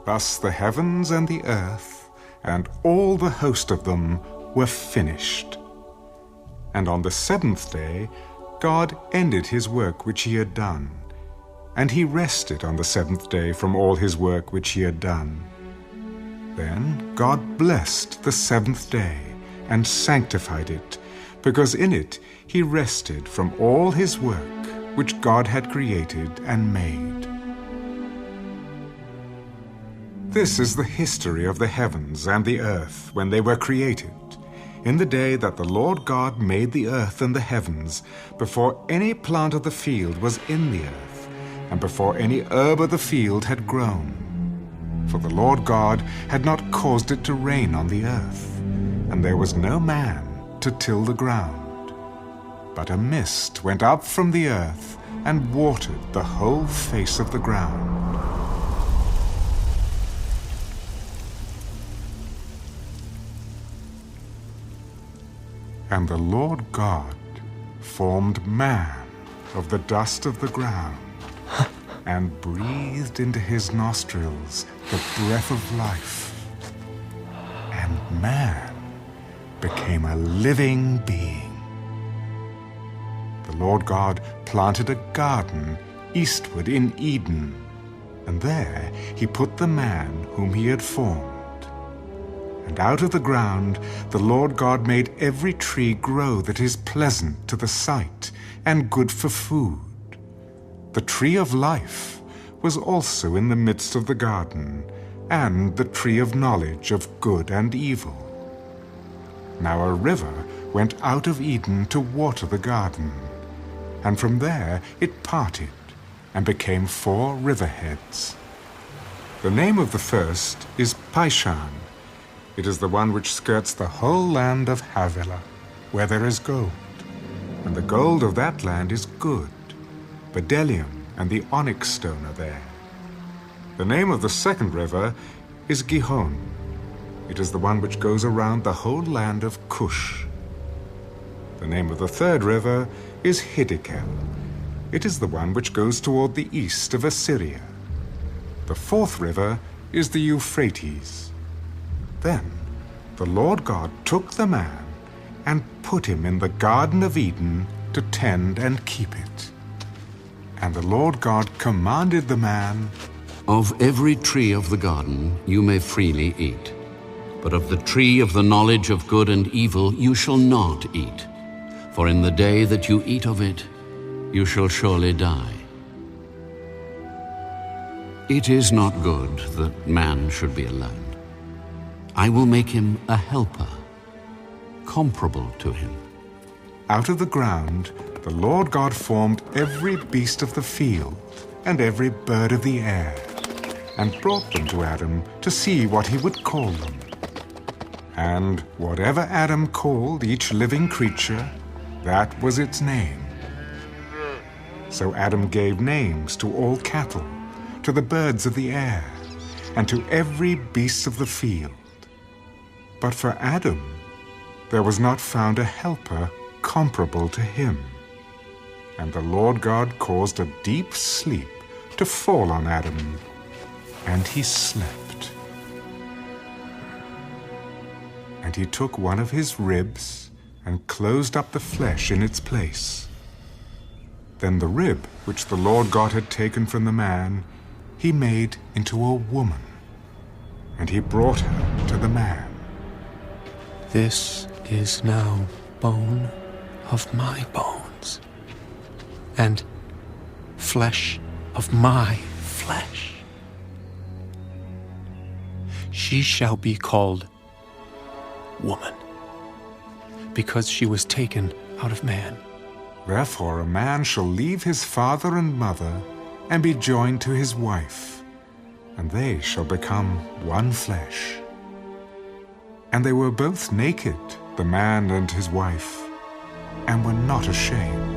Thus the heavens and the earth, and all the host of them, were finished. And on the seventh day God ended his work which he had done, and he rested on the seventh day from all his work which he had done. Then God blessed the seventh day and sanctified it, because in it he rested from all his work which God had created and made. This is the history of the heavens and the earth when they were created, in the day that the Lord God made the earth and the heavens, before any plant of the field was in the earth, and before any herb of the field had grown. For the Lord God had not caused it to rain on the earth, and there was no man to till the ground. But a mist went up from the earth and watered the whole face of the ground. And the Lord God formed man of the dust of the ground, and breathed into his nostrils the breath of life. And man became a living being. The Lord God planted a garden eastward in Eden, and there he put the man whom he had formed. And out of the ground the Lord God made every tree grow that is pleasant to the sight and good for food. The tree of life was also in the midst of the garden, and the tree of knowledge of good and evil. Now a river went out of Eden to water the garden, and from there it parted and became 4 riverheads. The name of the first is Pishon. It is the one which skirts the whole land of Havilah, where there is gold. And the gold of that land is good. Bdellium and the onyx stone are there. The name of the second river is Gihon. It is the one which goes around the whole land of Cush. The name of the third river is Hiddekel. It is the one which goes toward the east of Assyria. The fourth river is the Euphrates. Then the Lord God took the man and put him in the Garden of Eden to tend and keep it. And the Lord God commanded the man, "Of every tree of the garden you may freely eat, but of the tree of the knowledge of good and evil you shall not eat, for in the day that you eat of it you shall surely die. It is not good that man should be alone. I will make him a helper, comparable to him." Out of the ground the Lord God formed every beast of the field and every bird of the air, and brought them to Adam to see what he would call them. And whatever Adam called each living creature, that was its name. So Adam gave names to all cattle, to the birds of the air, and to every beast of the field. But for Adam there was not found a helper comparable to him. And the Lord God caused a deep sleep to fall on Adam, and he slept. And he took one of his ribs and closed up the flesh in its place. Then the rib which the Lord God had taken from the man he made into a woman, and he brought her to the man. "This is now bone of my bones, and flesh of my flesh. She shall be called woman, because she was taken out of man. Therefore a man shall leave his father and mother, and be joined to his wife, and they shall become one flesh. And they were both naked, the man and his wife, and were not ashamed.